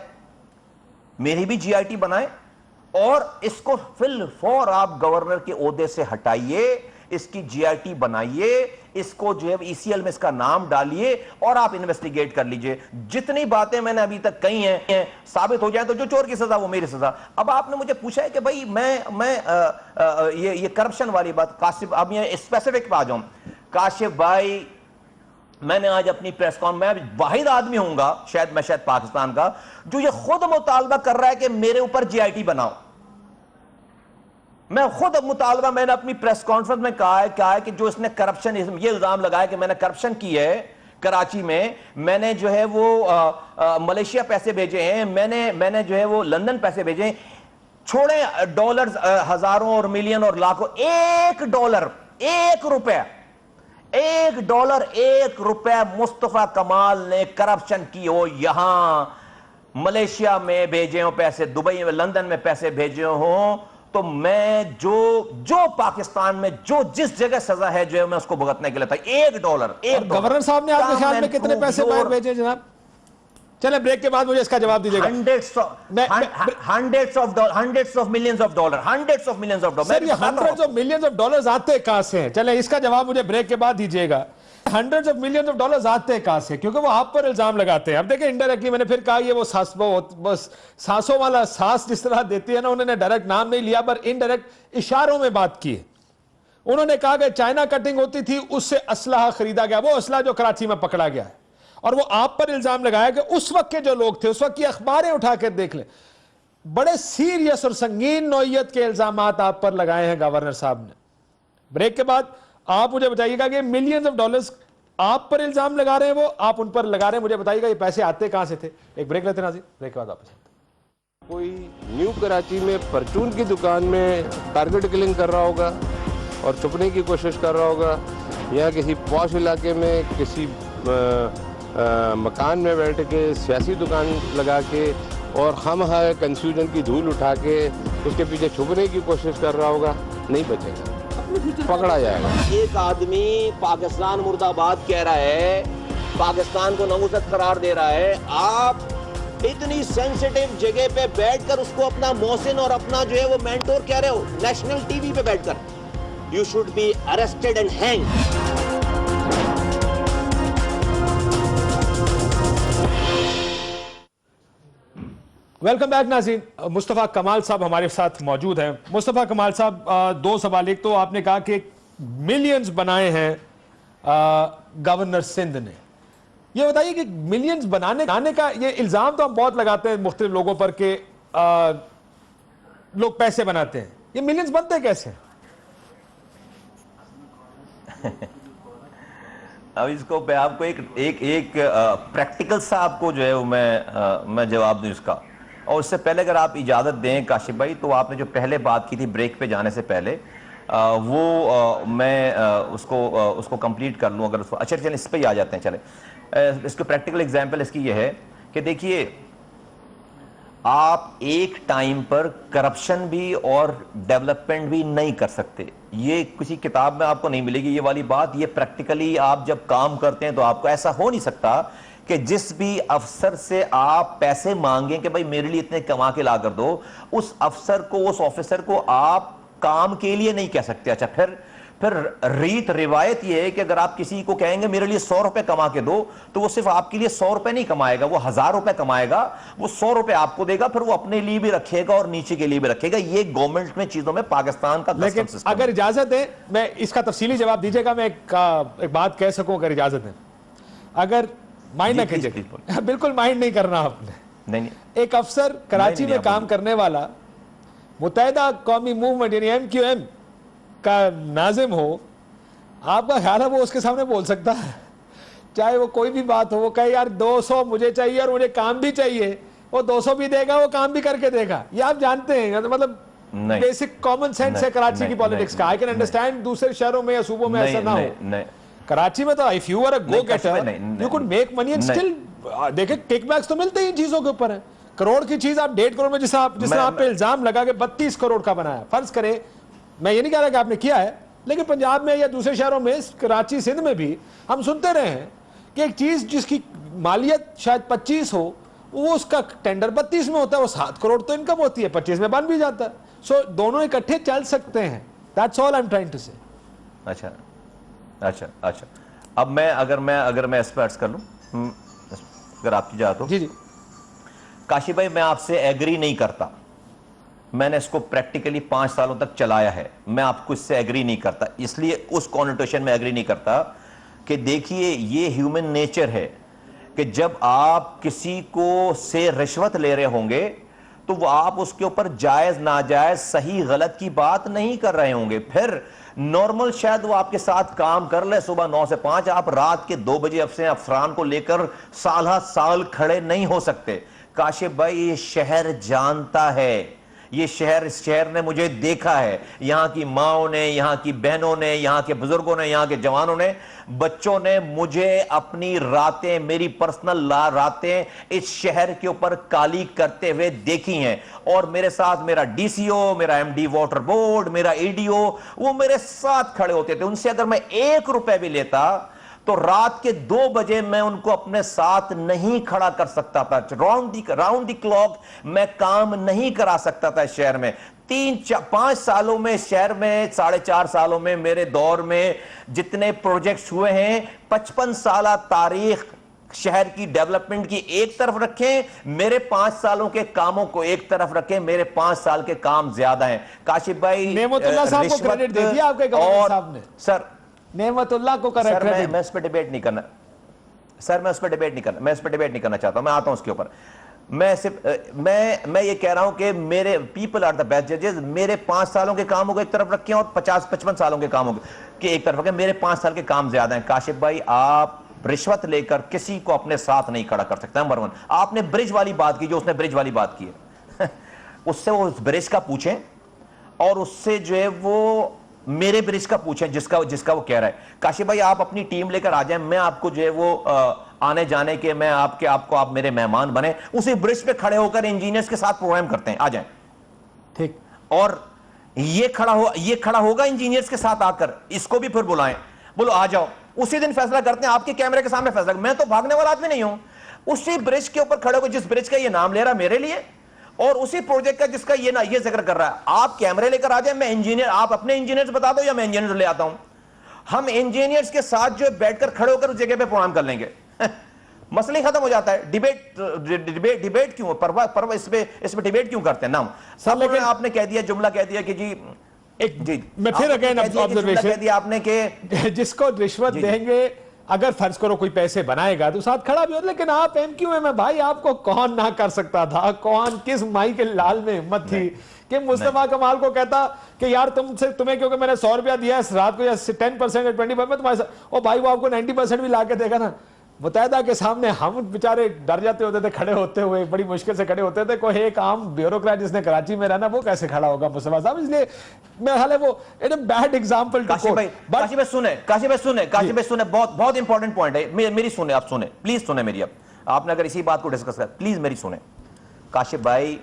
मेरी भी जीआईटी बनाएं, और इसको फिल फॉर आप गवर्नर के ओहदे से हटाइए इसकी जीआईटी बनाइए, इसको जो है ईसीएल में इसका नाम डालिए और आप इन्वेस्टिगेट कर लीजिए। जितनी बातें मैंने अभी तक कही हैं साबित हो जाए तो जो चोर की सजा वो मेरी सजा। अब आपने मुझे पूछा है कि भाई ये करप्शन वाली बात, काशिफ, अब ये स्पेसिफिक पे आ जाऊं। काशिफ भाई, मैंने आज अपनी प्रेस कॉन्फ्रेंस में वाहिद आदमी होऊंगा शायद पाकिस्तान का जो ये खुद मुतालबा कर रहा है कि मेरे ऊपर जीआईटी बनाओ। मैं खुद मुतालबा, मैंने अपनी प्रेस कॉन्फ्रेंस में कहा है कि जो इसने करप्शन, ये इल्जाम लगाया कि मैंने करप्शन की है कराची में, मैंने जो है वो मलेशिया पैसे भेजे हैं, मैंने जो है वो लंदन पैसे भेजे हैं। छोड़े डॉलर्स हजारों और मिलियन और लाखों, एक रुपया मुस्तफा कमाल ने करप्शन की हो, यहां मलेशिया में भेजे हो पैसे, दुबई में, लंदन में पैसे भेजे हो, तो मैं जो पाकिस्तान में जिस जगह सजा है जो है मैं उसको भुगतने के लिए था। $1 गवर्नर साहब ने आपके ख्याल में कितने पैसे बाहर भेजे जनाब? चले ब्रेक के बाद मुझे इसका जवाब दीजिएगा। hundreds of millions of dollars। Sir ये hundreds of millions of dollars आते कहां से हैं? चले इसका जवाब मुझे ब्रेक के बाद दीजिएगा। hundreds of millions of dollars आते कहां से? क्योंकि वो आप पर इल्जाम लगाते हैं। अब देखिए इनडायरेक्टली मैंने फिर कहा ये वो बस सांसों वाला सांस जिस तरह देती है ना, उन्होंने डायरेक्ट नाम नहीं लिया पर इनडायरेक्ट इशारों में बात की है। उन्होंने कहा कि चाइना कटिंग होती थी, उससे असलहा खरीदा गया, वो असला जो कराची में पकड़ा गया है। और वो आप पर इल्जाम लगाया कि उस वक्त के जो लोग थे, उस वक्त की अखबारें उठाकर देख लें, बड़े सीरियस और संगीन नौइयत के इल्जाम आप पर लगाए हैं गवर्नर साहब ने। ब्रेक के बाद आप मुझे बताइएगा कि मिलियंस ऑफ डॉलर्स आप पर इल्जाम लगा रहे हैं, वो आप उन पर लगा रहे हैं, मुझे बताइएगा ये पैसे आते कहां से थे। एक ब्रेक लेते नाज़रीन, ब्रेक के बाद वापस आते। कोई न्यू कराची में परचून की दुकान में टारगेट किलिंग कर रहा होगा और छुपने की कोशिश कर रहा होगा, या किसी पॉश इलाके में किसी मकान में बैठ के सियासी दुकान लगा के और हम है कंफ्यूजन की धूल उठा के उसके पीछे छुपने की कोशिश कर रहा होगा, नहीं बचेगा, पकड़ा जाएगा। एक आदमी पाकिस्तान मुर्दाबाद कह रहा है, पाकिस्तान को नमूसत करार दे रहा है, आप इतनी सेंसिटिव जगह पे बैठकर उसको अपना मोहसिन और अपना जो है वो मेंटोर कह रहे हो, नेशनल टीवी पे बैठकर। You should be arrested and hang. Welcome back नाज़रीन। मुस्तफ़ा कमाल साहब हमारे साथ मौजूद हैं। मुस्तफ़ा कमाल साहब, दो सवाल। एक तो आपने कहा कि मिलियंस बनाए हैं गवर्नर सिंध ने, ये बताइए कि मिलियंस बनाने का ये इल्ज़ाम तो हम बहुत लगाते हैं मुख्तलिफ लोगों पर कि लोग पैसे बनाते हैं, ये मिलियंस बनते कैसे? अब इसको मैं आपको एक प्रैक्टिकल सा आपको जो है वो मैं जवाब दूं इसका। और उससे पहले अगर आप इजाज़त दें काशिफ भाई, तो आपने जो पहले बात की थी ब्रेक पे जाने से पहले, मैं उसको कंप्लीट कर लूँ। अगर उसको अच्छा, चलें इस पर ही आ जाते हैं। चले इसको प्रैक्टिकल एग्जांपल इसकी ये है कि देखिए, आप एक टाइम पर करप्शन भी और डेवलपमेंट भी नहीं कर सकते। ये किसी किताब में आपको नहीं मिलेगी ये वाली बात। ये प्रैक्टिकली आप जब काम करते हैं तो आपको ऐसा हो नहीं सकता कि जिस भी अफसर से आप पैसे मांगें कि भाई मेरे लिए इतने कमा के ला कर दो, उस अफसर को, उस ऑफिसर को आप काम के लिए नहीं कह सकते। अच्छा, फिर रीत रिवायत ये है कि अगर आप किसी को कहेंगे मेरे लिए 100 रुपए कमा के दो, तो वो सिर्फ आपके लिए 100 रुपए नहीं कमाएगा, वो 1000 रुपए कमाएगा। वो 100 रुपए आपको देगा, फिर वो अपने लिए भी रखेगा और नीचे के लिए भी रखेगा। ये गवर्नमेंट में चीजों में पाकिस्तान का लेकिन अगर इजाजत है, मैं इसका तफसीली जवाब दीजिएगा, मैं एक बात कह सकूं अगर इजाजत है, अगर माइंड ना कीजिए, बिल्कुल माइंड नहीं करना आपने। नहीं, एक अफसर कराची में काम करने वाला मुत्तहिदा कौमी मूवमेंट यानी MQM का नाजिम हो, आपका ख्याल है वो उसके सामने बोल सकता है? चाहे वो कोई भी बात हो, वो कहे यार 200 मुझे चाहिए और मुझे काम भी चाहिए, वो 200 भी देगा, वो काम भी करके देगा। ये आप जानते हैं, मतलब बेसिक कॉमन सेंस है कराची की पॉलिटिक्स का। आई कैन अंडरस्टैंड दूसरे शहरों में या सूबों में ऐसा ना हो। कराची में तो if you are a go getter you could make money and still, देखिए किकबैक्स तो मिलते ही इन चीजों के ऊपर है। करोड़ की चीज आप 1.5 करोड़ में जिसने आप पे इल्जाम लगा के 32 करोड़ का बनाया, फर्ज करें, मैं ये नहीं कह रहा कि आपने किया है, लेकिन पंजाब में या दूसरे शहरों में, कराची सिंध में भी हम सुनते रहे हैं कि एक चीज जिसकी मालियत शायद 25 हो, वो उसका टेंडर 32 में होता है, वो 7 करोड़ तो इनकम होती है, 25 में बन भी जाता है। सो दोनों इकट्ठे चल सकते हैं। That's all I am trying to say. अच्छा अच्छा अच्छा। अब मैं अगर मैं इस पर अर्ज कर लूं, अगर आपकी जा तो जी जी। काशी भाई, मैं आपसे एग्री नहीं करता। मैंने इसको प्रैक्टिकली 5 सालों तक चलाया है। मैं आपको इससे एग्री नहीं करता, इसलिए उस कॉन्नोटेशन में एग्री नहीं करता कि देखिए ये ह्यूमन नेचर है कि जब आप किसी को से रिश्वत ले रहे होंगे तो वो आप उसके ऊपर जायज नाजायज सही गलत की बात नहीं कर रहे होंगे। फिर नॉर्मल शायद वो आपके साथ काम कर ले सुबह 9 से 5, आप रात के 2 बजे अपने अफसरान को लेकर साल साल खड़े नहीं हो सकते। काशिफ भाई, ये शहर जानता है, ये शहर ने मुझे देखा है। यहां की माओं ने, यहां की बहनों ने, यहां के बुजुर्गों ने, यहां के जवानों ने, बच्चों ने मुझे अपनी रातें, मेरी पर्सनल रातें इस शहर के ऊपर काली करते हुए देखी हैं। और मेरे साथ मेरा डीसीओ, मेरा एमडी वाटर बोर्ड, मेरा ईडीओ, वो मेरे साथ खड़े होते थे। उनसे अगर मैं 1 रुपए भी लेता तो रात के 2 बजे मैं उनको अपने साथ नहीं खड़ा कर सकता था। राउंड दी क्लॉक मैं काम नहीं करा सकता था इस शहर में। 3-5 सालों में इस शहर में, 4.5 सालों में, मेरे दौर में जितने प्रोजेक्ट्स हुए हैं, 55 साल तारीख शहर की डेवलपमेंट की एक तरफ रखें, मेरे 5 सालों के कामों को एक तरफ रखें, मेरे 5 साल के काम ज्यादा हैं। काशिफ भाई, नेमतुल्लाह साहब को क्रेडिट दे दिया आपके गवर्नर साहब ने। सर नेमतुल्लाह को सर, मैं इस पर डिबेट नहीं करना सर, मैं उस पर डिबेट नहीं करना, मैं इस पर डिबेट नहीं करना चाहता हूं। मैं आता हूं उसके ऊपर। मैं सिर्फ मैं ये कह रहा हूं कि मेरे पीपल आर द बेस्ट जजेस। मेरे 5 सालों के कामों को एक तरफ रखें और 50-55 सालों के कामों के एक तरफ रखें। मेरे 5 साल के काम ज्यादा हैं। काशिफ भाई, आप रिश्वत लेकर किसी को अपने साथ नहीं खड़ा कर सकते। नंबर 1, आपने ब्रिज वाली बात की, जो उसने ब्रिज वाली बात की है उससे वो उस ब्रिज का पूछें और उससे जो है वो मेरे ब्रिज का पूछें जिसका वो कह रहा है। काशिफ भाई, आप अपनी टीम लेकर आ जाएं, मैं आपको जो है वो आने जाने के, मैं आप मेरे मेहमान बने, उसी ब्रिज पे खड़े होकर इंजीनियर्स के साथ प्रोग्राम करते हैं। आ जाएं, ठीक। और ये खड़ा होगा इंजीनियर्स के साथ आकर, इसको भी फिर बुलाएं, बोलो आ जाओ, उसी दिन फैसला करते हैं, आपके कैमरे के सामने फैसला। मैं तो भागने वाला आदमी नहीं हूं। उसी ब्रिज के ऊपर खड़े होकर, जिस ब्रिज का ये नाम ले रहा मेरे लिए, और उसी प्रोजेक्ट का जिसका ये जिक्र कर रहा है, आप कैमरे लेकर आ जाए, मैं इंजीनियर, आप अपने इंजीनियर्स बता दो या मैं इंजीनियर ले आता हूं। हम इंजीनियर्स के साथ जो बैठकर खड़े होकर उस जगह पे प्रोग्राम कर लेंगे मसला ही खत्म हो जाता है। डिबेट क्यों इस पे डिबेट क्यों करते हैं? नाम सर, लेकिन आपने कह दिया, जुमला कह दिया कि जी जी, मैं फिर अगेन ऑब्जर्वेशन कह दिया आपने कि जिसको रिश्वत देंगे, अगर फर्ज करो कोई पैसे बनाएगा तो साथ खड़ा भी हो, लेकिन आप MQM में भाई, आपको कौन ना कर सकता था? कौन, किस माई के लाल में हिम्मत थी कि मुस्तफा कमाल को कहता कि यार तुम्हें क्योंकि मैंने 100 रुपया दिया है रात को, या 10% या 20% में तुम्हारे साथ, ओ भाई वो आपको 90% भी ला के देगा ना। मुतहदा के सामने हम बेचारे डर जाते होते थे खड़े होते हुए, बड़ी मुश्किल से खड़े होते थे। कोई एक आम ब्यूरोक्रेट जिसने कराची में रहना, वो कैसे खड़ा होगा मुस्तफा साहब? इसलिए मेरा ख्याल है वो it a bad example. Kashif भाई सुने, बहुत इंपॉर्टेंट पॉइंट है, मेरी सुने, आप सुने, प्लीज सुने मेरी। अब आपने अगर इसी बात को डिस्कस कर, प्लीज मेरी सुने। काशिफ भाई,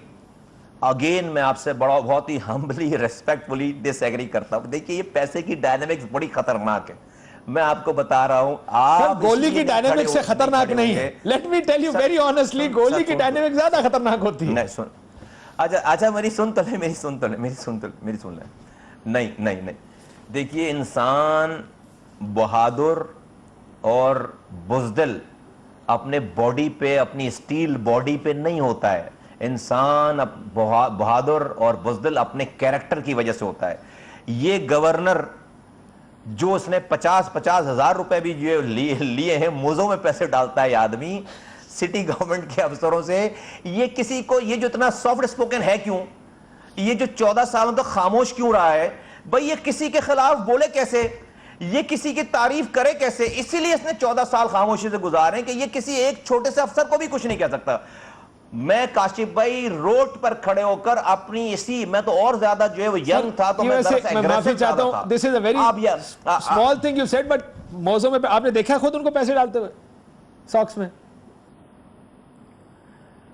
अगेन मैं आपसे बहुत ही हम्बली, रेस्पेक्टफुली डिसएग्री करता हूं। देखिए, ये पैसे की डायनेमिक्स बड़ी खतरनाक है। मैं आपको बता रहा हूं, आप गोली की डायनेमिक्स से खतरनाक नहीं है। Let me tell you very honestly, गोली की डायनेमिक्स ज्यादा खतरनाक होती है। नहीं सुन, अच्छा मेरी सुन ले। नहीं, देखिए, इंसान बहादुर और बुज़दिल अपने बॉडी पे, अपनी स्टील बॉडी पे नहीं होता है। इंसान बहादुर और बुज़दिल अपने कैरेक्टर की वजह से होता है। ये गवर्नर जो उसने 50-50 हजार रुपए भी जो लिए हैं, मुजों में पैसे डालता है आदमी सिटी गवर्नमेंट के अफसरों से। ये किसी को, ये जो इतना सॉफ्ट स्पोकन है क्यों? ये जो 14 सालों तक खामोश क्यों रहा है? भाई ये किसी के खिलाफ बोले कैसे? ये किसी की तारीफ करे कैसे? इसीलिए इसने 14 साल खामोशी से गुजारे कि ये किसी एक छोटे से अफसर को भी कुछ नहीं कह सकता। मैं काशिफ भाई रोड पर खड़े होकर अपनी इसी, मैं तो और ज्यादा जो है वो यंग था, तो मैं माफी चाहता हूं, this is a very small thing you said, but मौजों में आपने देखा खुद उनको पैसे डालते हुए सॉक्स में?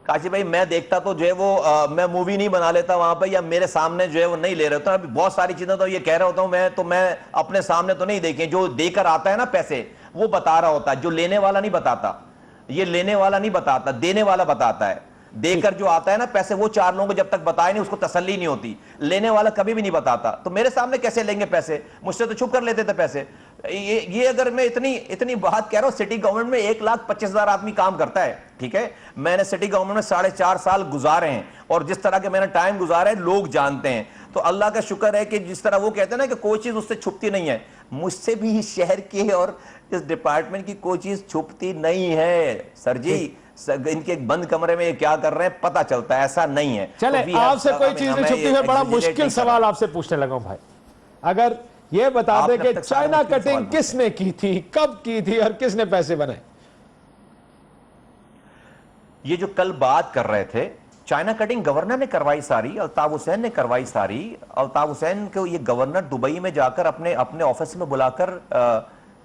काशिफ भाई, मैं देखता तो जो है वो मैं मूवी नहीं बना लेता वहां पर, या मेरे सामने जो है वो नहीं ले रहे होता। अभी बहुत सारी चीजें तो ये कह रहा होता हूं मैं अपने सामने तो नहीं देखे। जो देकर आता है ना पैसे, वो बता रहा होता है, जो लेने वाला नहीं बताता। ये लेने वाला नहीं बताता, देने वाला बताता है। देकर जो आता है ना पैसे, वो 4 लोगों को जब तक बताए नहीं उसको तसल्ली नहीं होती, लेने वाला कभी भी नहीं बताता। तो मेरे सामने कैसे लेंगे पैसे, मुझसे तो छुप कर लेते थे पैसे। ये अगर मैं इतनी बात कह रहा हूं, सिटी गवर्नमेंट में 1,25,000 आदमी काम करता है, ठीक है। मैंने सिटी गवर्नमेंट में 4.5 साल गुजारे हैं और जिस तरह के मैंने टाइम गुजारे हैं लोग जानते हैं। तो अल्लाह का शुक्र है कि जिस तरह वो कहते हैं ना कि कोई चीज उससे छुपती नहीं है, मुझसे भी इस शहर के और इस डिपार्टमेंट की कोई चीज छुपती नहीं है सर जी। इनके एक बंद कमरे में ये क्या कर रहे हैं पता चलता है, ऐसा नहीं है। चले तो आपसे कोई चीज नहीं छुपती है। बड़ा मुश्किल सवाल आपसे पूछने लगा भाई, अगर ये बता दे कि चाइना कटिंग किसने की थी, कब की थी और किसने पैसे बनाए? ये जो कल बात कर रहे थे, चाइना कटिंग गवर्नर ने करवाई सारी, अल्ताफ हुसैन ने करवाई सारी। अल्ताफ हुसैन को ये गवर्नर दुबई में जाकर अपने ऑफिस में बुलाकर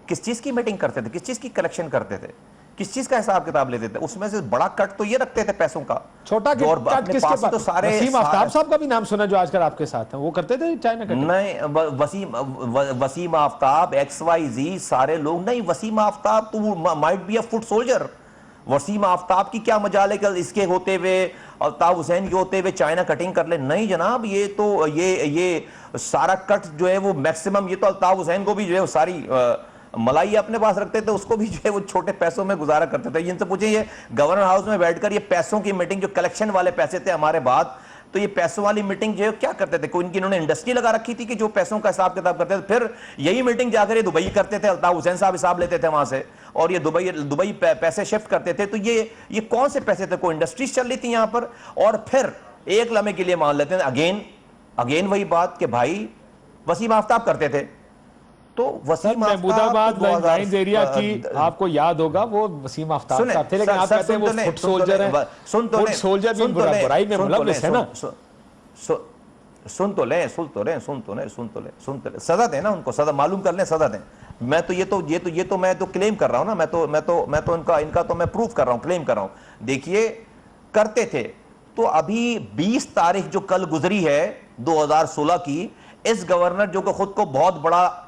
किस चीज की मीटिंग करते थे, किस चीज की कलेक्शन करते थे, किस चीज का हिसाब किताब लेते थे? उसमें से बड़ा कट तो ये रखते थे पैसों का। छोटा कट किसके पास? तो सारे वसीम आफ्ताब साहब का भी नाम सुना जो आजकल आपके साथ हैं, वो करते थे चाइना कटिंग? नहीं, वसीम आफ्ताब XYZ सारे लोग नहीं। वसीम आफ्ताब तो might be a foot soldier. Wasim Aftab की क्या मजाल है कल इसके होते हुए, अल्ताफ हुसैन के होते हुए चाइना कटिंग कर ले? नहीं जनाब, ये तो ये सारा कट जो है वो मैक्सिमम, ये तो अल्ताफ हुसैन को भी जो है सारी मलाई अपने पास रखते थे, उसको भी जो है वो छोटे पैसों में गुजारा करते थे। इनसे पूछे, ये गवर्नर हाउस में बैठकर ये पैसों की मीटिंग, जो कलेक्शन वाले पैसे थे हमारे बाद, तो ये पैसों वाली मीटिंग जो है क्या करते थे? कोई इनकी इन्होंने इंडस्ट्री लगा रखी थी कि जो पैसों का हिसाब किताब करते थे, फिर यही मीटिंग जाकर ये दुबई करते थे, अल्ताफ हुसैन साहब हिसाब लेते थे वहां से और ये दुबई पैसे शिफ्ट करते थे। तो ये कौन से पैसे थे? कोई इंडस्ट्रीज चल रही थी यहां पर। और फिर एक लम्हे के लिए मान लेते हैं अगेन वही बात कि भाई वसीम आफ्ताब करते थे। तो वसीम महमूदाबाद लाइंस एरिया की आपको याद होगा, वो वसीम आफ्ताब साहब थे, लेकिन आप कहते हैं वो फुट सोल्जर हैं। फुट सोल्जर भी बुराई में मुलव्वस है ना। सुन तो ले, सजा दें ना उनको, सजा मालूम कर लें, सजा दें। मैं तो ये तो मैं तो क्लेम कर रहा हूं ना, मैं तो इनका तो मैं प्रूफ कर रहा हूं, क्लेम कर रहा हूं। देखिए करते थे। तो अभी 20 तारीख जो कल गुजरी है 2016 की, इस गवर्नर जो को खुद को बहुत बड़ा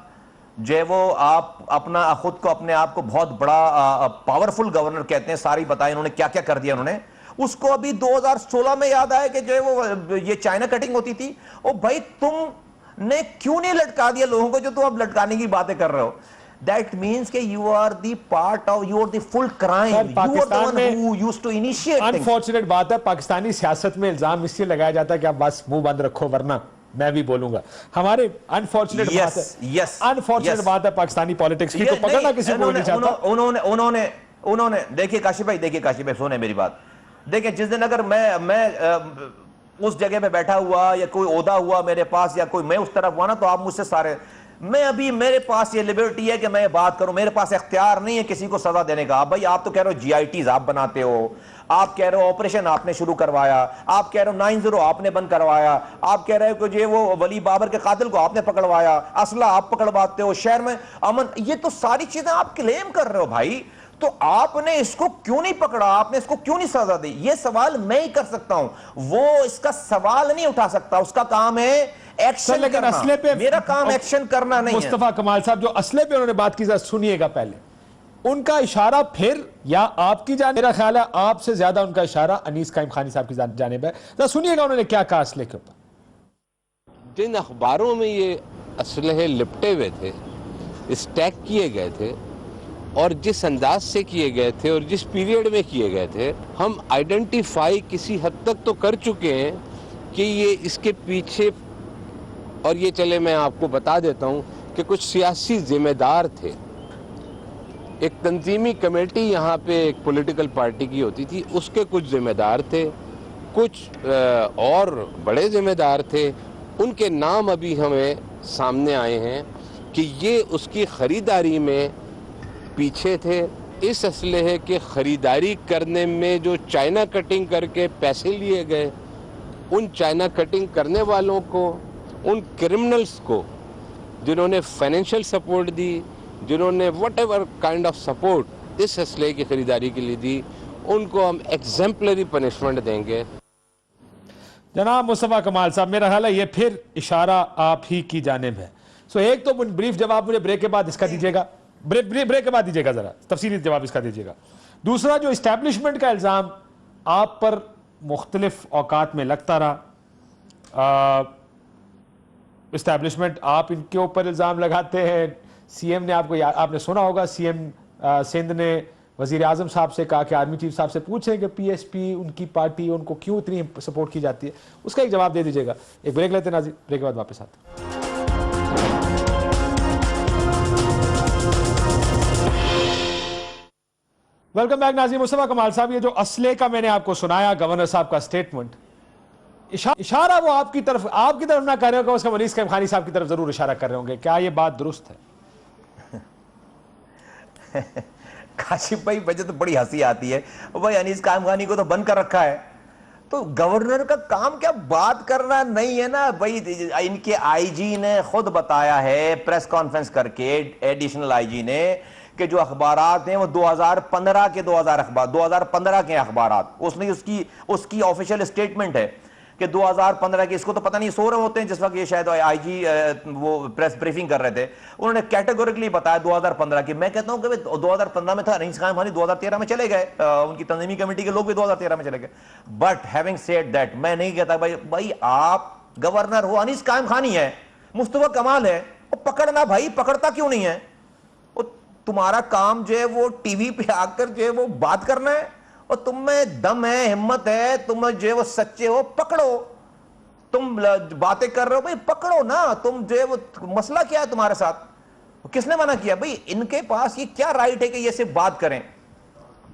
जो है वो अपने आप को बहुत बड़ा पावरफुल गवर्नर कहते हैं, सारी बताएं इन्होंने क्या क्या कर दिया उन्होंने, उसको अभी 2016 में याद आया कि जो है वो ये चाइना कटिंग होती थी। ओ भाई तुमने क्यों नहीं लटका दिया लोगों को जो तुम अब लटकाने की बातें कर रहे हो? That means कि you are the part of, you are the full crime. You are the one who used to initiate things. Unfortunate बात है, पाकिस्तानी सियासत में इल्जाम इसलिए लगाया जाता है कि आप बस मुंह बंद रखो वरना मैं भी बोलूंगा। हमारे अनफॉर्चुनेट बात है पाकिस्तानी पॉलिटिक्स की, तो पकड़ना किसी को नहीं चाहता। उन्होंने देखिए काशिफ भाई सुने मेरी बात। देखिए जिस दिन अगर मैं उस जगह पे बैठा हुआ या कोई ओहदा हुआ मेरे पास या कोई मैं उस तरफ हुआ ना, तो आप मुझसे सारे, मैं अभी मेरे पास ये लिबर्टी है कि मैं बात करूं, मेरे पास इख्तियार नहीं है किसी को सजा देने का। भाई आप तो कह रहे हो GITs आप बनाते हो, आप कह रहे हो ऑपरेशन आपने शुरू करवाया, आप कह रहे हो 9/0 आपने बंद करवाया, आप कह रहे हो कि वो वली बाबर के कातिल को आपने पकड़वाया, असला आप पकड़वाते हो, शहर में अमन, ये तो सारी चीजें आप क्लेम कर रहे हो भाई। तो आपने इसको क्यों नहीं पकड़ा, आपने इसको क्यों नहीं सजा दी? ये सवाल मैं ही कर सकता हूं, वो इसका सवाल नहीं उठा सकता, उसका काम है एक्शन। लेकिन असले पे मेरा काम एक्शन करना नहीं है। मुस्तफा कमाल साहब जो असले पे उन्होंने बात की, सुनिएगा पहले उनका इशारा, फिर या आपकी जानिब, मेरा ख्याल है आपसे ज्यादा उनका इशारा अनीस कायम खानी साहब की जानिब है। तो सुनिएगा उन्होंने क्या कहा असले के ऊपर। जिन अखबारों में ये असलहे लिपटे हुए थे, स्टैक किए गए थे और जिस अंदाज से किए गए थे और जिस पीरियड में किए गए थे, हम आइडेंटिफाई किसी हद तक तो कर चुके हैं कि ये इसके पीछे, और ये चले मैं आपको बता देता हूं कि कुछ सियासी जिम्मेदार थे। एक तंजीमी कमेटी यहाँ पे एक पॉलिटिकल पार्टी की होती थी, उसके कुछ जिम्मेदार थे, कुछ और बड़े जिम्मेदार थे, उनके नाम अभी हमें सामने आए हैं कि ये उसकी खरीदारी में पीछे थे। इस असलहे के खरीदारी करने में जो चाइना कटिंग करके पैसे लिए गए, उन चाइना कटिंग करने वालों को, उन क्रिमिनल्स को जिन्होंने फाइनेंशियल सपोर्ट दी, जिन्होंने what ever kind of support इस असलहे की खरीदारी के लिए दी, उनको हम एग्जेम्पलरी पनिशमेंट देंगे। जनाब मुस्तफा कमाल साहब, मेरा ख्याल है ये फिर इशारा आप ही की जानिब है। सो एक तो ब्रीफ जवाब मुझे ब्रेक के बाद इसका दीजिएगा, ब्रेक के बाद दीजिएगा, जरा तफसीली जवाब इसका दीजिएगा। दूसरा, जो इस्टेब्लिशमेंट का इल्जाम आप पर मुख्तलिफ औकात में लगता रहा। इस्टेब्लिशमेंट, आप इनके ऊपर इल्ज़ाम लगाते हैं। सीएम ने आपने सुना होगा, सीएम सिंध ने वज़ीर आज़म साहब से कहा कि आर्मी चीफ साहब से पूछें कि पीएसपी उनकी पार्टी उनको क्यों इतनी सपोर्ट की जाती है, उसका एक जवाब दे दीजिएगा। एक ब्रेक लेते हैं नाज़रीन, ब्रेक के बाद वापस आते हैं। वेलकम बैक नाज़रीन। मुस्तफ़ा कमाल साहब, ये जो असले का मैंने आपको सुनाया गवर्नर साहब का स्टेटमेंट, इशारा वो आपकी तरफ ना कर रहे होगा, उसका अनीस कायम खानी साहब की तरफ जरूर इशारा कर रहे होंगे। क्या ये बात दुरुस्त है? काशिफ भाई, मुझे तो बड़ी हंसी आती है भाई, अनीस कायम खानी को तो बंद कर रखा है, तो गवर्नर का काम क्या बात करना नहीं है ना भाई। इनके आईजी ने खुद बताया है प्रेस कॉन्फ्रेंस करके, एडिशनल आईजी ने, कि जो अखबारात हैं वो 2015 के अखबारात, उसने उसकी ऑफिशियल स्टेटमेंट है कि 2015 के, इसको तो पता नहीं, सो रहे होते हैं जिस वक्त ये शायद आईजी वो प्रेस ब्रीफिंग कर रहे थे, उन्होंने कैटेगोरिकली बताया 2015 की। मैं कहता हूं कि 2015 में था अनीस कायम खानी, 2013 में चले गए, उनकी तंजीमी कमेटी के लोग भी 2013 में चले गए। बट हैविंग सेड दैट, मैं नहीं कहता भाई आप गवर्नर हो, अनीस कायम खानी है, मुस्तफा कमाल है, पकड़ना भाई, पकड़ता क्यों नहीं है? तुम्हारा काम जो है वो टीवी पे आकर जो है वो बात करना है, और तुम में दम है, हिम्मत है, तुम जो है वो सच्चे हो, पकड़ो। तुम बातें कर रहे हो भाई, पकड़ो ना। तुम जो है वो, मसला क्या है तुम्हारे साथ? किसने मना किया भाई? इनके पास ये क्या राइट है कि ये सिर्फ बात करें,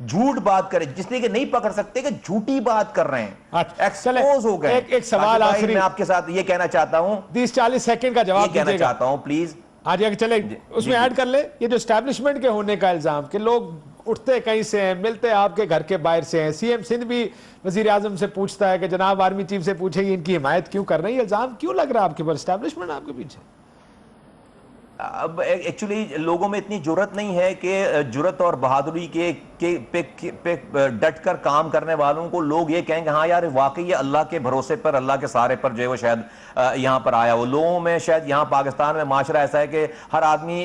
झूठ बात करें, जिसने कि नहीं पकड़ सकते कि झूठी बात कर रहे हैं, एक्सपोज हो गए। एक सवाल आखिरी मैं आपके साथ ये कहना चाहता हूं, 30-40 सेकंड का जवाब कहना चाहता हूं प्लीज। आज चले उसमें ऐड कर ले, ये जो एस्टैब्लिशमेंट के होने का इल्जाम कि लोग उठते कहीं से हैं, मिलते आपके घर के बाहर से हैं, सीएम सिंध भी वजीर आजम से पूछता है कि जनाब आर्मी चीफ से पूछे इनकी हिमायत क्यों कर रहे हैं, इल्जाम क्यों लग रहा है आपके ऊपर, एस्टैब्लिशमेंट आपके पीछे? अब एक्चुअली लोगों में इतनी जुर्रत नहीं है कि जुर्रत और बहादुरी पे डट कर काम करने वालों को लोग ये कहेंगे हाँ यार वाकई ये अल्लाह के भरोसे पर, अल्लाह के सहारे पर जो है वो शायद यहाँ पर आया। वो लोगों में शायद यहाँ पाकिस्तान में माशरा ऐसा है कि हर आदमी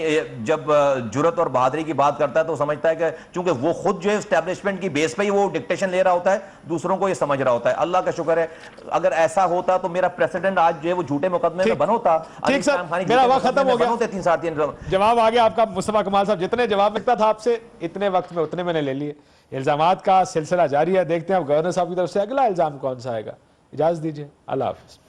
जब जुर्रत और बहादुरी की बात करता है तो समझता है कि चूंकि वो खुद जो है एस्टैब्लिशमेंट की बेस पर ही वो डिक्टेशन ले रहा होता है, दूसरों को ये समझ रहा होता है। अल्लाह का शुक्र है, अगर ऐसा होता तो मेरा प्रेसिडेंट आज जो है वो झूठे मुकदमे में बन होता, मेरा वक्त खत्म हो गया, जवाब आ गया आपका मुस्तफा कमाल साहब। जितने जवाब लगता था आपसे इतने वक्त में उतने मैंने ले लिए। इल्जामात का सिलसिला जारी है, देखते हैं अब गवर्नर साहब की तरफ से अगला इल्जाम कौन सा आएगा। इजाजत दीजिए, अल्लाह हाफिज।